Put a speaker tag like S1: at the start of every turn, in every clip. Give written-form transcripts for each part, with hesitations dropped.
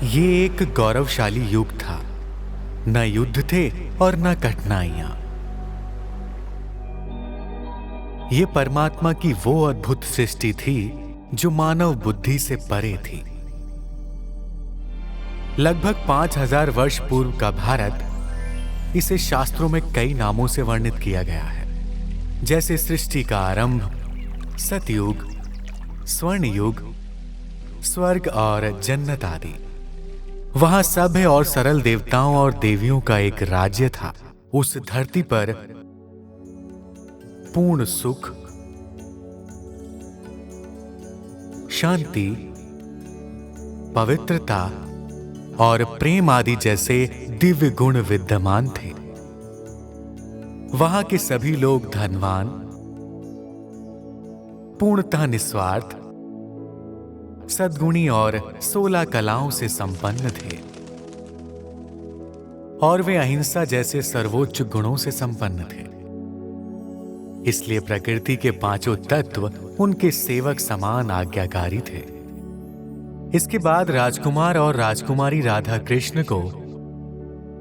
S1: ये एक गौरवशाली युग था। न युद्ध थे और न कठिनाइयां। ये परमात्मा की वो अद्भुत सृष्टि थी जो मानव बुद्धि से परे थी। लगभग 5000 वर्ष पूर्व का भारत, इसे शास्त्रों में कई नामों से वर्णित किया गया है, जैसे सृष्टि का आरंभ, सतयुग, स्वर्ण युग, स्वर्ग और जन्नत आदि। वहां सभ्य और सरल देवताओं और देवियों का एक राज्य था। उस धरती पर पूर्ण सुख, शांति, पवित्रता और प्रेम आदि जैसे दिव्य गुण विद्यमान थे। वहां के सभी लोग धनवान, पूर्णतः निस्वार्थ, सद्गुणी और 16 कलाओं से संपन्न थे। और वे अहिंसा जैसे सर्वोच्च गुणों से संपन्न थे। इसलिए प्रकृति के पांचों तत्व उनके सेवक समान आज्ञाकारी थे। इसके बाद राजकुमार और राजकुमारी राधा कृष्ण को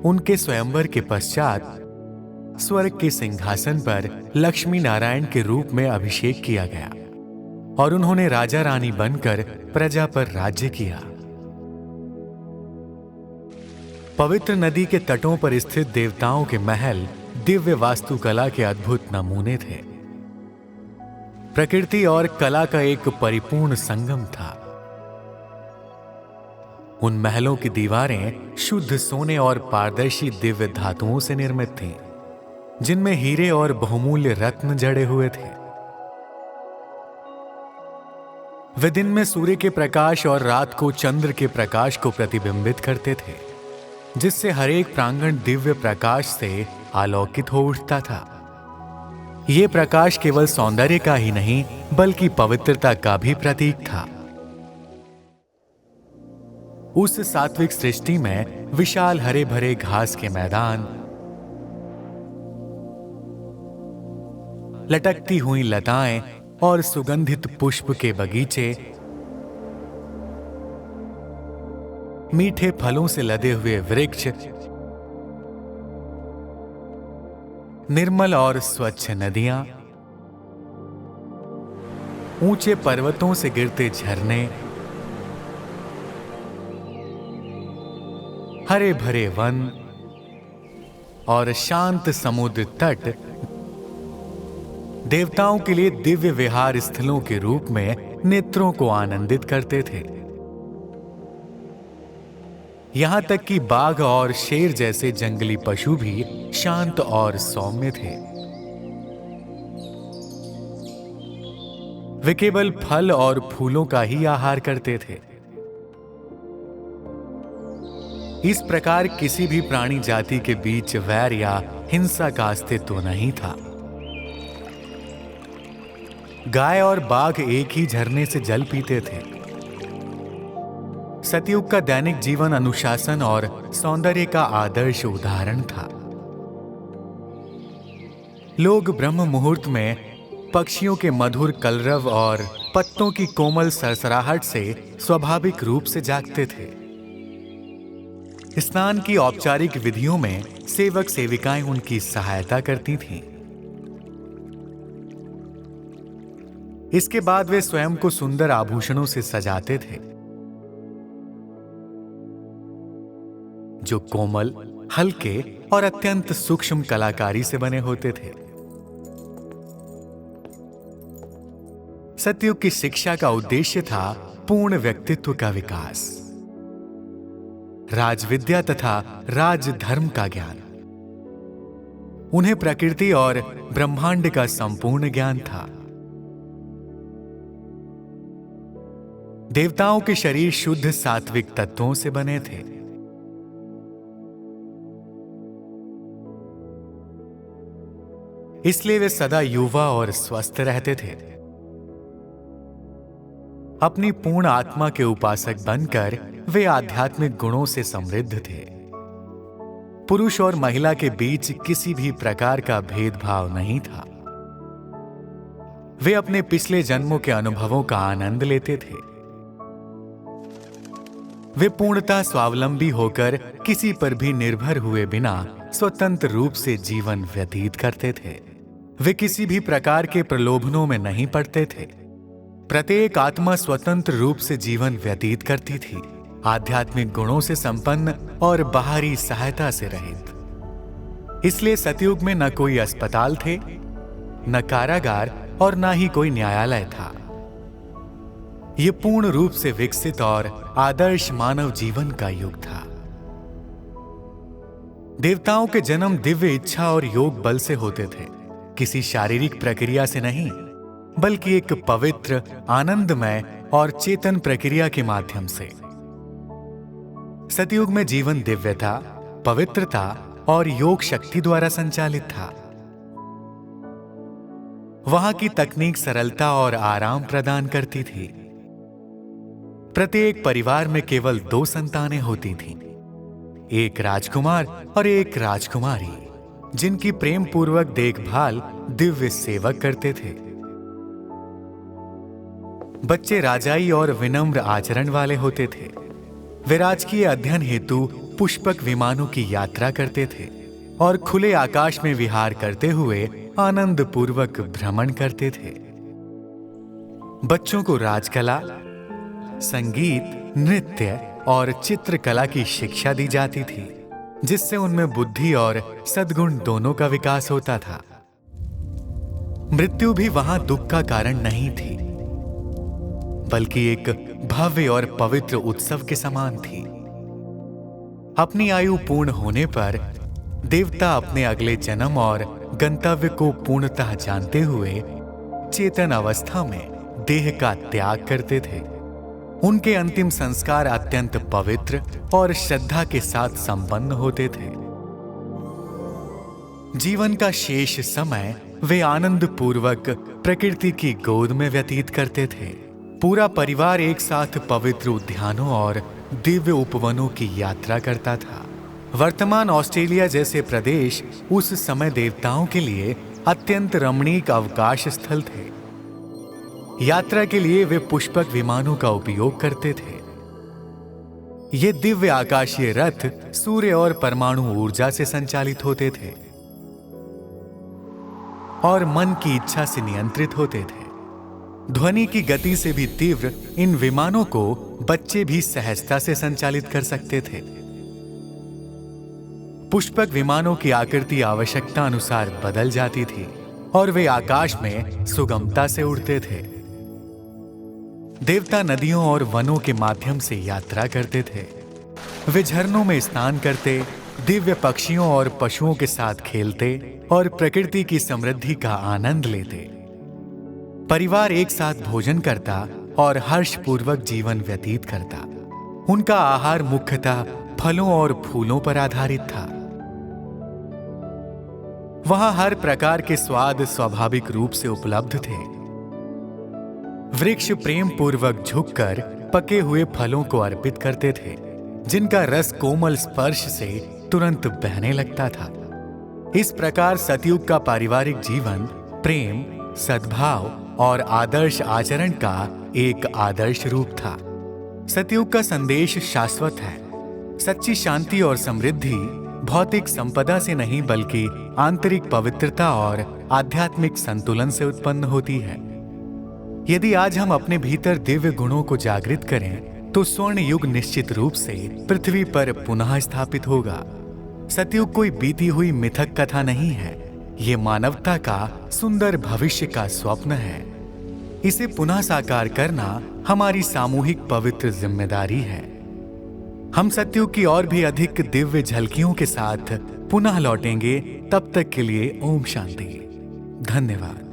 S1: उनके स्वयंवर के पश्चात स्वर्ग के सिंहासन पर लक्ष्मी नारायण के रूप में अभिषेक किया गया और उन्होंने राजा रानी बनकर प्रजा पर राज्य किया। पवित्र नदी के तटों पर स्थित देवताओं के महल दिव्य वास्तुकला के अद्भुत नमूने थे। प्रकृति और कला का एक परिपूर्ण संगम था। उन महलों की दीवारें शुद्ध सोने और पारदर्शी दिव्य धातुओं से निर्मित थीं, जिनमें हीरे और बहुमूल्य रत्न जड़े हुए थे। वे दिन में सूर्य के प्रकाश और रात को चंद्र के प्रकाश को प्रतिबिंबित करते थे, जिससे हर एक प्रांगण दिव्य प्रकाश से आलोकित हो उठता था। यह प्रकाश केवल सौंदर्य का ही नहीं, बल्कि पवित्रता का भी प्रतीक था। उस सात्विक सृष्टि में विशाल हरे भरे घास के मैदान, लटकती हुई लताएं और सुगंधित पुष्प के बगीचे, मीठे फलों से लदे हुए वृक्ष, निर्मल और स्वच्छ नदियां, ऊंचे पर्वतों से गिरते झरने, हरे भरे वन और शांत समुद्र तट देवताओं के लिए दिव्य विहार स्थलों के रूप में नेत्रों को आनंदित करते थे। यहां तक कि बाघ और शेर जैसे जंगली पशु भी शांत और सौम्य थे। वे केवल फल और फूलों का ही आहार करते थे। इस प्रकार किसी भी प्राणी जाति के बीच वैर या हिंसा का अस्तित्व नहीं था। गाय और बाघ एक ही झरने से जल पीते थे। सतयुग का दैनिक जीवन अनुशासन और सौंदर्य का आदर्श उदाहरण था। लोग ब्रह्म मुहूर्त में पक्षियों के मधुर कलरव और पत्तों की कोमल सरसराहट से स्वाभाविक रूप से जागते थे। स्नान की औपचारिक विधियों में सेवक सेविकाएं उनकी सहायता करती थीं। इसके बाद वे स्वयं को सुंदर आभूषणों से सजाते थे, जो कोमल, हल्के और अत्यंत सूक्ष्म कलाकारी से बने होते थे। सतयुग की शिक्षा का उद्देश्य था पूर्ण व्यक्तित्व का विकास, राजविद्या तथा राजधर्म का ज्ञान। उन्हें प्रकृति और ब्रह्मांड का संपूर्ण ज्ञान था। देवताओं के शरीर शुद्ध सात्विक तत्वों से बने थे। इसलिए वे सदा युवा और स्वस्थ रहते थे। अपनी पूर्ण आत्मा के उपासक बनकर वे आध्यात्मिक गुणों से समृद्ध थे। पुरुष और महिला के बीच किसी भी प्रकार का भेदभाव नहीं था। वे अपने पिछले जन्मों के अनुभवों का आनंद लेते थे। वे पूर्णतः स्वावलंबी होकर किसी पर भी निर्भर हुए बिना स्वतंत्र रूप से जीवन व्यतीत करते थे। वे किसी भी प्रकार के प्रलोभनों में नहीं पड़ते थे। प्रत्येक आत्मा स्वतंत्र रूप से जीवन व्यतीत करती थी, आध्यात्मिक गुणों से संपन्न और बाहरी सहायता से रहित। इसलिए सतयुग में न कोई अस्पताल थे, न कारागार और न ही कोई न्यायालय था। यह पूर्ण रूप से विकसित और आदर्श मानव जीवन का युग था। देवताओं के जन्म दिव्य इच्छा और योग बल से होते थे, किसी शारीरिक प्रक्रिया से नहीं, बल्कि एक पवित्र, आनंदमय और चेतन प्रक्रिया के माध्यम से। सतयुग में जीवन दिव्यता, पवित्रता और योग शक्ति द्वारा संचालित था। वहां की तकनीक सरलता और आराम प्रदान करती थी। प्रत्येक परिवार में केवल 2 संतानें होती थीं, एक राजकुमार और एक राजकुमारी, जिनकी प्रेम पूर्वक देखभाल दिव्य सेवक करते थे। बच्चे राजाई और विनम्र आचरण वाले होते थे। वे राजकीय अध्ययन हेतु पुष्पक विमानों की यात्रा करते थे और खुले आकाश में विहार करते हुए आनंद पूर्वक भ्रमण करते थे। बच्चों को राजकला, संगीत, नृत्य और चित्रकला की शिक्षा दी जाती थी, जिससे उनमें बुद्धि और सद्गुण दोनों का विकास होता था। मृत्यु भी वहां दुख का कारण नहीं थी, बल्कि एक भव्य और पवित्र उत्सव के समान थी। अपनी आयु पूर्ण होने पर देवता अपने अगले जन्म और गंतव्य को पूर्णतः जानते हुए चेतन अवस्था में देह का त्याग करते थे। उनके अंतिम संस्कार अत्यंत पवित्र और श्रद्धा के साथ संपन्न होते थे। जीवन का शेष समय वे आनंद पूर्वक प्रकृति की गोद में व्यतीत करते थे। पूरा परिवार एक साथ पवित्र उद्यानों और दिव्य उपवनों की यात्रा करता था। वर्तमान ऑस्ट्रेलिया जैसे प्रदेश उस समय देवताओं के लिए अत्यंत रमणीक अवकाश स्थल थे। यात्रा के लिए वे पुष्पक विमानों का उपयोग करते थे। ये दिव्य आकाशीय रथ सूर्य और परमाणु ऊर्जा से संचालित होते थे और मन की इच्छा से नियंत्रित होते थे। ध्वनि की गति से भी तीव्र इन विमानों को बच्चे भी सहजता से संचालित कर सकते थे। पुष्पक विमानों की आकृति आवश्यकता अनुसार बदल जाती थी और वे आकाश में सुगमता से उड़ते थे। देवता नदियों और वनों के माध्यम से यात्रा करते थे। वे झरनों में स्नान करते, दिव्य पक्षियों और पशुओं के साथ खेलते और प्रकृति की समृद्धि का आनंद लेते। परिवार एक साथ भोजन करता और हर्षपूर्वक जीवन व्यतीत करता। उनका आहार मुख्यतः फलों और फूलों पर आधारित था। वहां हर प्रकार के स्वाद स्वाभाविक रूप से उपलब्ध थे। वृक्ष प्रेम पूर्वक झुककर पके हुए फलों को अर्पित करते थे, जिनका रस कोमल स्पर्श से तुरंत बहने लगता था। इस प्रकार सतयुग का पारिवारिक जीवन प्रेम, सद्भाव और आदर्श आचरण का एक आदर्श रूप था। सतयुग का संदेश शाश्वत है। सच्ची शांति और समृद्धि भौतिक संपदा से नहीं, बल्कि आंतरिक पवित्रता और आध्यात्मिक संतुलन से उत्पन्न होती है। यदि आज हम अपने भीतर दिव्य गुणों को जागृत करें, तो स्वर्ण युग निश्चित रूप से पृथ्वी पर पुनः स्थापित होगा। सतयुग कोई बीती हुई मिथक कथा नहीं है, ये मानवता का सुंदर भविष्य का स्वप्न है। इसे पुनः साकार करना हमारी सामूहिक पवित्र जिम्मेदारी है। हम सतयुग की और भी अधिक दिव्य झलकियों के साथ पुनः लौटेंगे। तब तक के लिए ओम शांति। धन्यवाद।